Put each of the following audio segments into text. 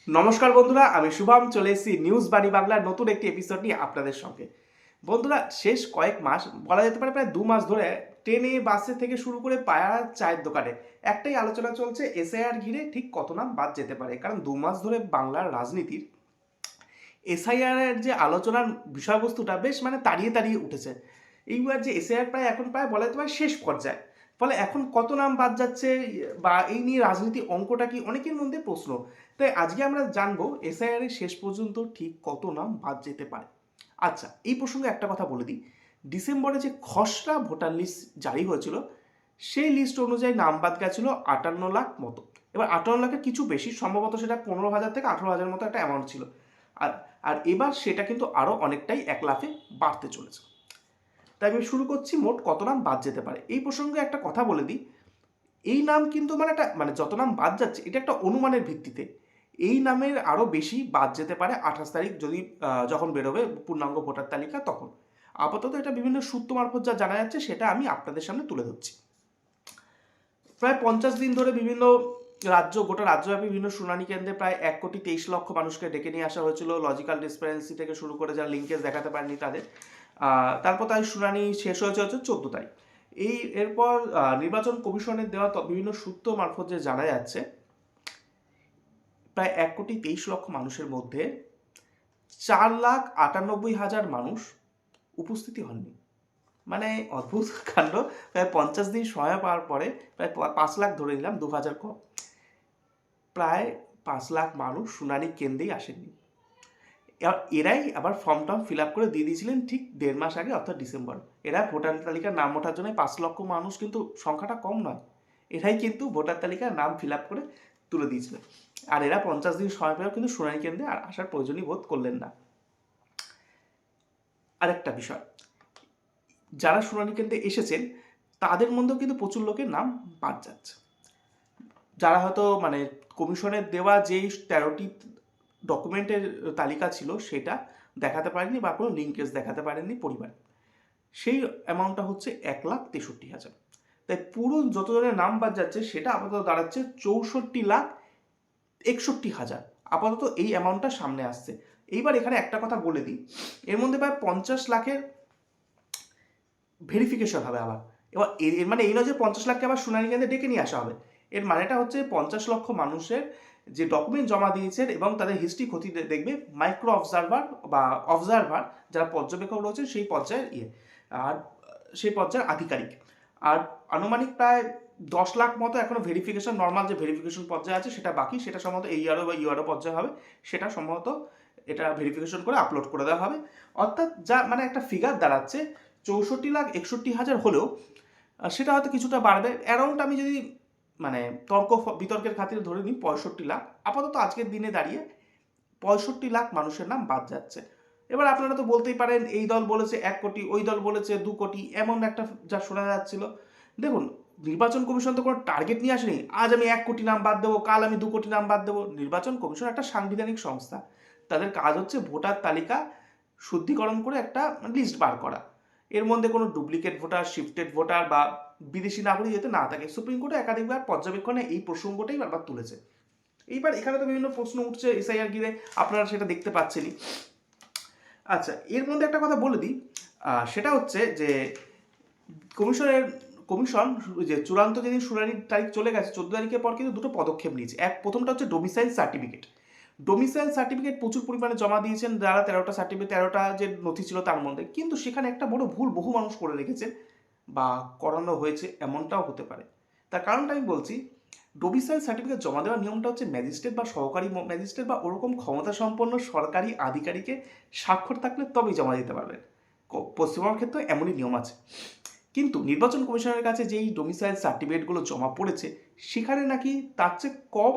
নমস্কার বন্ধুরা, আমি শুভম চলে এসেছি নিউজ বাণী বাংলার নতুন একটি এপিসোড নিয়ে আপনাদের সঙ্গে। বন্ধুরা, শেষ কয়েক মাস বলা যেতে পারে প্রায় 2 মাস ধরে ট্রেনে বাসে থেকে শুরু করে পাড়া চায়ের দোকানে একটাই আলোচনা চলছে এসআইআর ঘিরে ঠিক কত নাম বাদ যেতে পারে। কারণ 2 মাস ধরে বাংলার রাজনীতির এসআইআর এর যে আলোচনার বিষয়বস্তুটা বেশ তাড়িয়ে তাড়িয়ে উঠেছে। এইবার যে এসআইআর এখন প্রায় বলা যেতে পারে শেষ পর্যায়ে। ফলে এখন কত নাম বাদ যাচ্ছে বা এই নিয়ে রাজনীতি অঙ্কটা কি অনেকের মধ্যে প্রশ্ন। তাই আজকে আমরা জানবো এসআইআর এর শেষ পর্যন্ত ঠিক কত নাম বাদ যেতে পারে। আচ্ছা, এই প্রসঙ্গে একটা কথা বলে দিই। ডিসেম্বরে যে খসড়া ভোটার লিস্ট জারি হয়েছিল, সেই লিস্ট অনুযায়ী নাম বাদ গেছিল 58 লাখ মতো। এবার 58 লাখের কিছু বেশি, সম্ভবত সেটা 15,000 থেকে 18,000 মতো একটা অ্যামাউন্ট ছিল। আর আর এবার সেটা কিন্তু আরও অনেকটাই 1 লাখে বাড়তে চলেছে। তাই আমি শুরু করছি মোট কত নাম বাদ যেতে পারে। এই প্রসঙ্গে একটা কথা বলে দিই, এই নাম কিন্তু একটা যত নাম বাদ যাচ্ছে এটা একটা অনুমানের ভিত্তিতে। এই নামের আরও বেশি বাদ যেতে পারে 28 তারিখ যদি যখন বেরোবে পূর্ণাঙ্গ ভোটার তালিকা তখন। আপাতত এটা বিভিন্ন সূত্র মারফত যা জানা যাচ্ছে সেটা আমি আপনাদের সামনে তুলে ধরছি। প্রায় 50 দিন ধরে বিভিন্ন গোটা রাজ্যব্যাপী বিভিন্ন শুনানি কেন্দ্রে প্রায় 1,23,00,000 মানুষকে ডেকে নিয়ে আসা হয়েছিল। লজিক্যাল ডিসপ্যারেন্সি থেকে শুরু করে যারা লিঙ্কেজ দেখাতে পারেনি তাদের। তারপর তাই শুনানি শেষ হয়েছে 14 তারিখ। এরপর নির্বাচন কমিশনের দেওয়া বিভিন্ন সূত্র মারফত যে জানা যাচ্ছে, প্রায় 1,23,00,000 মানুষের মধ্যে 4,98,000 মানুষ উপস্থিতি হননি। অদ্ভুত কাণ্ড। প্রায় 50 দিন সময় পাওয়ার পরে প্রায় 5 লাখ ধরে নিলাম, 2,000 কম, প্রায় 5 লাখ মানুষ শুনানি কেন্দ্রেই আসেননি। এরাই আবার ফর্ম টর্ম ফিল আপ করে দিয়ে দিয়েছিলেন ঠিক 1.5 মাস আগে, অর্থাৎ ডিসেম্বর। এরা ভোটার তালিকার নাম ওঠার জন্য 5 লক্ষ মানুষ, কিন্তু সংখ্যাটা কম নয়, এরাই কিন্তু ভোটার তালিকার নাম ফিল আপ করে তুলে দিয়েছিলেন। আর এরা 50 দিন সময় পেয়েও কিন্তু শুনানি কেন্দ্রে আর আসার প্রয়োজনই বোধ করলেন না। আরেকটা বিষয়, যারা শুনানি কেন্দ্রে এসেছেন তাদের মধ্যেও কিন্তু প্রচুর লোকের নাম বাদ যাচ্ছে, যারা হয়তো কমিশনের দেওয়া যেই 13টি ডকুমেন্টের তালিকা ছিল সেটা দেখাতে পারেনি বা কোনো লিঙ্কেজ দেখাতে পারেননি পরিবার। সেই অ্যামাউন্টটা হচ্ছে 1,63,000। তাই পুরো যতজনের নাম বাদ যাচ্ছে সেটা আপাতত দাঁড়াচ্ছে 64,61,000। আপাতত এই অ্যামাউন্টটা সামনে আসছে। এইবার এখানে একটা কথা বলে দিই, এর মধ্যে প্রায় 50 লাখের ভেরিফিকেশন হবে আবার। এবার এর এই নয় যে 50 লাখকে আবার শুনানি কেন্দ্রে ডেকে নিয়ে আসা হবে। এর মানেটা হচ্ছে 50 লক্ষ মানুষের যে ডকুমেন্ট জমা দিয়েছেন এবং তাদের হিস্ট্রি খতিয়ে দেখবে মাইক্রো অবজারভার বা অবজারভার, যারা পর্যবেক্ষক রয়েছেন সেই পর্যায়ের আর সেই পর্যায়ের আধিকারিক। আর আনুমানিক প্রায় 10 লাখ মতো এখনো ভেরিফিকেশন, নর্মাল যে ভেরিফিকেশন পর্যায়ে আছে সেটা বাকি, সেটা সম্ভবত এইআরও বা ইউআরও পর্যায়ে হবে। সেটা সম্ভবত এটা ভেরিফিকেশন করে আপলোড করে দেওয়া হবে। অর্থাৎ যা একটা ফিগার দাঁড়াচ্ছে 64,61,000 হলেও সেটা হয়তো কিছুটা বাড়বে। অ্যারাউন্ড আমি যদি তর্ক বিতর্কের খাতিরে ধরে নিই 65 লাখ, আপাতত আজকের দিনে দাঁড়িয়ে 65 লাখ মানুষের নাম বাদ যাচ্ছে। এবার আপনারা তো বলতেই পারেন এই দল বলেছে 1 কোটি, ওই দল বলেছে 2 কোটি, এমন একটা যা শোনা যাচ্ছিল। দেখুন, নির্বাচন কমিশন তো কোনো টার্গেট নিয়ে আসেনি আজ আমি 1 কোটি নাম বাদ দেবো, কাল আমি 2 কোটি নাম বাদ দেবো। নির্বাচন কমিশন একটা সাংবিধানিক সংস্থা, তাদের কাজ হচ্ছে ভোটার তালিকা শুদ্ধিকরণ করে একটা লিস্ট বার করা। এর মধ্যে কোনো ডুপ্লিকেট ভোটার, শিফটেড ভোটার বা বিদেশি নাগরিক যাতে না থাকে। সুপ্রিম কোর্টে একাধিকবার পর্যবেক্ষণে এই প্রসঙ্গটাই বারবার তুলেছে। এইবার এখানে তো বিভিন্ন প্রশ্ন উঠছে এসআইআর ঘিরে, আপনারা সেটা দেখতে পাচ্ছেনই। আচ্ছা, এর মধ্যে একটা কথা বলে দিই, সেটা হচ্ছে যে কমিশন যে চূড়ান্ত যেদিন শুনানির তারিখ চলে গেছে 14 তারিখের পর কিন্তু দুটো পদক্ষেপ নিয়েছে। প্রথমটা হচ্ছে ডোমিসাইল সার্টিফিকেট। ডোমিসাইল সার্টিফিকেট প্রচুর পরিমাণে জমা দিয়েছেন যারা 13টা যে নথি ছিল তার মধ্যে, কিন্তু সেখানে একটা বড় ভুল বহু মানুষ করে রেখেছে বা করানো হয়েছে এমনটাও হতে পারে। তার কারণটা আমি বলছি, ডোমিসাইল সার্টিফিকেট জমা দেওয়ার নিয়মটা হচ্ছে ম্যাজিস্ট্রেট বা সহকারী ম্যাজিস্ট্রেট বা ওরকম ক্ষমতা সম্পন্ন সরকারি আধিকারিকের স্বাক্ষর থাকলে তবেই জমা দিতে পারবেন। পশ্চিমবঙ্গের ক্ষেত্রে এমনই নিয়ম আছে। কিন্তু নির্বাচন কমিশনের কাছে যেই ডোমিসাইল সার্টিফিকেটগুলো জমা পড়েছে সেখানে নাকি তার চেয়ে কম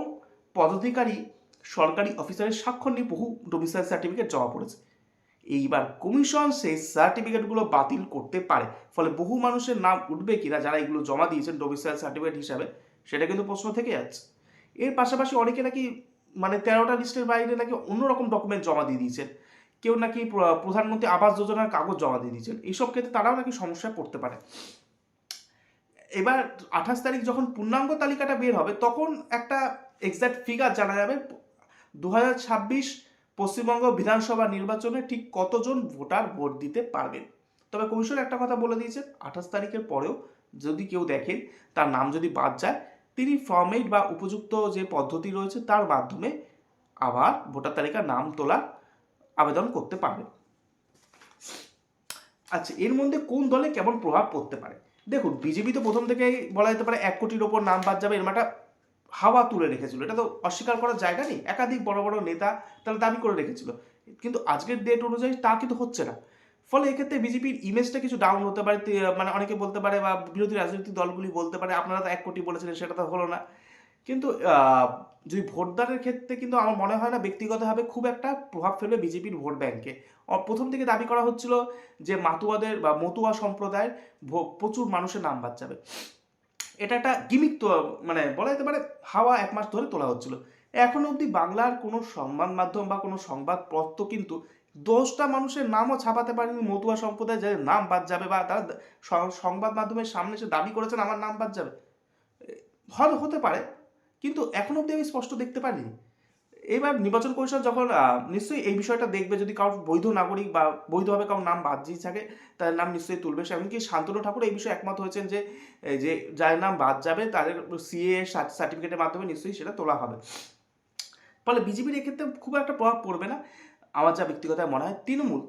পদাধিকারী সরকারি অফিসারের স্বাক্ষর নিয়ে বহু ডোমিসাইল সার্টিফিকেট জমা পড়েছে। এইবার কমিশন সেই সার্টিফিকেটগুলো বাতিল করতে পারে। ফলে বহু মানুষের নাম উঠবে কিনা যারা এগুলো জমা দিয়েছেন ডোমিসাইল সার্টিফিকেট হিসাবে, সেটা কিন্তু প্রশ্ন থেকে যাচ্ছে। এর পাশাপাশি অনেকে নাকি 13টা লিস্টের বাইরে নাকি অন্যরকম ডকুমেন্ট জমা দিয়ে দিয়েছেন। কেউ নাকি প্রধানমন্ত্রী আবাস যোজনার কাগজ জমা দিয়ে দিয়েছেন। এইসব ক্ষেত্রে তারাও নাকি সমস্যায় পড়তে পারে। এবার 28 তারিখ যখন পূর্ণাঙ্গ তালিকাটা বের হবে তখন একটা এক্সাক্ট ফিগার জানা যাবে 2026 পশ্চিমবঙ্গ বিধানসভা নির্বাচনে ঠিক কতজন ভোটার ভোট দিতে পারবেন। তবে কমিশন একটা কথা বলে দিয়েছে, 28 তারিখের পরেও যদি কেউ দেখেন তার নাম যদি বাদ যায়, তিনি ফর্মেট বা উপযুক্ত যে পদ্ধতি রয়েছে তার মাধ্যমে আবার ভোটার তালিকার নাম তোলার আবেদন করতে পারবেন। আচ্ছা, এর মধ্যে কোন দলে কেমন প্রভাব পড়তে পারে? দেখুন, বিজেপি তো প্রথম থেকেই বলা যেতে পারে 1 কোটির ওপর নাম বাদ যাবে, এরকম একটা হাওয়া তুলে রেখেছিল। এটা তো অস্বীকার করার জায়গা নেই। একাধিক বড় বড় নেতা তারা দাবি করে রেখেছিল, কিন্তু আজকের ডেট অনুযায়ী তা কিন্তু হচ্ছে না। ফলে এক্ষেত্রে বিজেপির ইমেজটা কিছু ডাউন হতে পারে। মানে অনেকে বলতে পারে বা বিরোধী রাজনৈতিক দলগুলি বলতে পারে আপনারা তো 1 কোটি বলেছিলেন, সেটা তো হলো না। কিন্তু যদি ভোটদানের ক্ষেত্রে কিন্তু আমার মনে হয় না ব্যক্তিগতভাবে খুব একটা প্রভাব ফেলবে বিজেপির ভোট ব্যাংকে। প্রথম থেকে দাবি করা হচ্ছিল যে মাতুয়াদের বা মতুয়া সম্প্রদায়ের প্রচুর মানুষের নাম বাদ যাবে। এটা একটা গিমিক, তো মানে বলা যেতে পারে হাওয়া 1 মাস ধরে তোলা হচ্ছিল। এখন অবধি বাংলার কোনো সংবাদ মাধ্যম বা কোনো সংবাদপত্র কিন্তু 10টা মানুষের নামও ছাপাতে পারেনি মতুয়া সম্প্রদায় যাদের নাম বাদ যাবে, বা তারা সংবাদ মাধ্যমের সামনে এসে দাবি করেছেন আমার নাম বাদ যাবে। হয়তো হতে পারে, কিন্তু এখন অবধি আমি স্পষ্ট দেখতে পারিনি। এবার নির্বাচন কমিশন যখন নিশ্চয়ই এই বিষয়টা দেখবে, যদি কারোর বৈধ নাগরিক বা বৈধভাবে কারোর নাম বাদ দিয়ে থাকে তাদের নাম নিশ্চয়ই তুলবে। এমনকি শান্তনু ঠাকুর এই বিষয়ে একমত হয়েছেন যে যার নাম বাদ যাবে তাদের সিএ সার্টিফিকেটের মাধ্যমে নিশ্চয়ই সেটা তোলা হবে। ফলে বিজেপির এক্ষেত্রে খুব একটা প্রভাব পড়বে না আমার যা ব্যক্তিগত মনে হয়।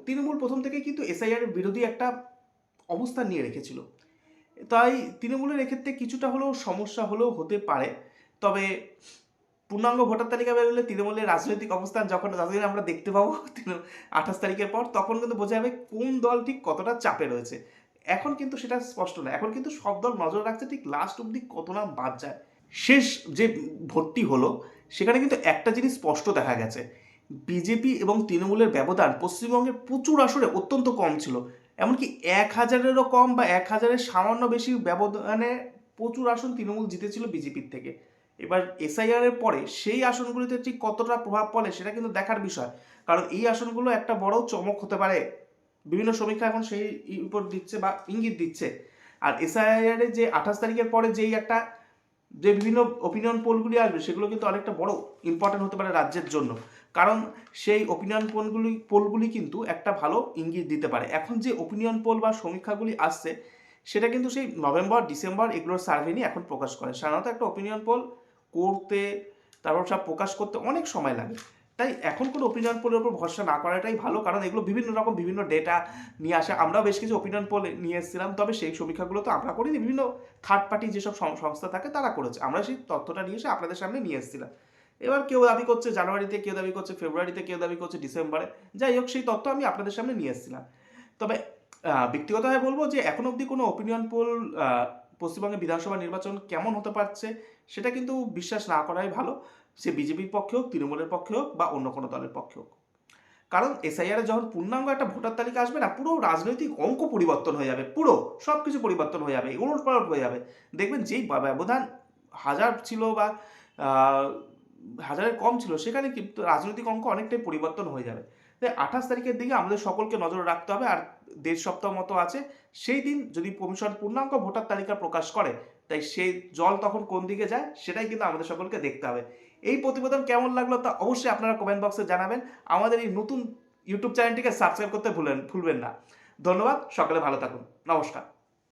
তৃণমূল প্রথম থেকেই কিন্তু এসআইআর এর বিরোধী একটা অবস্থান নিয়ে রেখেছিল, তাই তৃণমূলের এক্ষেত্রে কিছুটা হলেও সমস্যা হলেও হতে পারে। তবে পূর্ণাঙ্গ ভোটার তালিকা বেরোলে তৃণমূলের রাজনৈতিক অবস্থান যখন আমরা দেখতে পাবো 28 তারিখের পর, তখন কিন্তু বোঝা যাবে কোন দল ঠিক কতটা চাপে রয়েছে। এখন কিন্তু সেটা স্পষ্ট না। এখন কিন্তু সব দল নজর রাখছে ঠিক লাস্ট অব্দি কত নাম বাদ যায়। শেষ যে ভোটটি হলো সেখানে কিন্তু একটা জিনিস স্পষ্ট দেখা গেছে, বিজেপি এবং তৃণমূলের ব্যবধান পশ্চিমবঙ্গের প্রচুর আসরে অত্যন্ত কম ছিল। এমনকি 1000-এরও কম বা 1000-এর সামান্য বেশি ব্যবধানে প্রচুর আসন তৃণমূল জিতেছিল বিজেপির থেকে। এবার এসআইআর এর পরে সেই আসনগুলিতে ঠিক কতটা প্রভাব পড়ে সেটা কিন্তু দেখার বিষয়, কারণ এই আসনগুলো একটা বড় চমক হতে পারে। বিভিন্ন সমীক্ষা এখন সেই উপর দিচ্ছে বা ইঙ্গিত দিচ্ছে। আর এসআইআর এর যে 28 তারিখের পরে যেই একটা যে বিভিন্ন ওপিনিয়ন পোলগুলি আসবে সেগুলো কিন্তু অনেকটা বড় ইম্পর্টেন্ট হতে পারে রাজ্যের জন্য, কারণ সেই ওপিনিয়ন পোলগুলি কিন্তু একটা ভালো ইঙ্গিত দিতে পারে। এখন যে ওপিনিয়ন পোল বা সমীক্ষাগুলি আসছে সেটা কিন্তু সেই নভেম্বর ডিসেম্বর এগুলোর সার্ভে নিয়ে এখন প্রকাশ করে। সাধারণত একটা ওপিনিয়ন পোল করতে, তারপর সব প্রকাশ করতে অনেক সময় লাগে। তাই এখন কোনো ওপিনিয়ন পোলের উপর ভরসা না করাটাই ভালো, কারণ এগুলো বিভিন্ন রকম বিভিন্ন ডেটা নিয়ে আসে। আমরাও বেশ কিছু ওপিনিয়ন পোল নিয়ে এসেছিলাম, তবে সেই সমীক্ষাগুলো তো আমরা করিনি, বিভিন্ন থার্ড পার্টি যেসব সংস্থা থাকে তারা করেছে। আমরা সেই তথ্যটা নিয়ে এসে আপনাদের সামনে নিয়ে এসেছিলাম। এবার কেউ দাবি করছে জানুয়ারিতে, কেউ দাবি করছে ফেব্রুয়ারিতে, কেউ দাবি করছে ডিসেম্বরে। যাই হোক, সেই তথ্য আমি আপনাদের সামনে নিয়ে এসেছিলাম। তবে ব্যক্তিগতভাবে বলবো যে এখন অবধি কোনো ওপিনিয়ন পোল পশ্চিমবঙ্গের বিধানসভা নির্বাচন কেমন হতে পারছে সেটা কিন্তু বিশ্বাস না করাই ভালো, সে বিজেপির পক্ষে হোক, তৃণমূলের পক্ষে হোক বা অন্য কোনো দলের পক্ষে হোক। কারণ এসআইআর এ যখন পূর্ণাঙ্গ একটা ভোটার তালিকা আসবে না, পুরো রাজনৈতিক অঙ্ক পরিবর্তন হয়ে যাবে, পুরো সব কিছু পরিবর্তন হয়ে যাবে, উলটপালট হয়ে যাবে। দেখবেন যেই ব্যবধান 1000 ছিল বা হাজারের কম ছিল, সেখানে কিন্তু রাজনৈতিক অঙ্ক অনেকটাই পরিবর্তন হয়ে যাবে। তাই 28 তারিখের দিকে আমাদের সকলকে নজর রাখতে হবে। আর 1.5 সপ্তাহ মতো আছে, সেই দিন যদি কমিশন পূর্ণাঙ্গ ভোটার তালিকা প্রকাশ করে, তাই সেই জল তখন কোন দিকে যায় সেটাই কিন্তু আমাদের সকলকে দেখতে হবে। এই প্রতিবেদন কেমন লাগলো তা অবশ্যই আপনারা কমেন্ট বক্সে জানাবেন। আমাদের এই নতুন ইউটিউব চ্যানেলটিকে সাবস্ক্রাইব করতে ভুলবেন না। ধন্যবাদ, সকলে ভালো থাকুন। নমস্কার।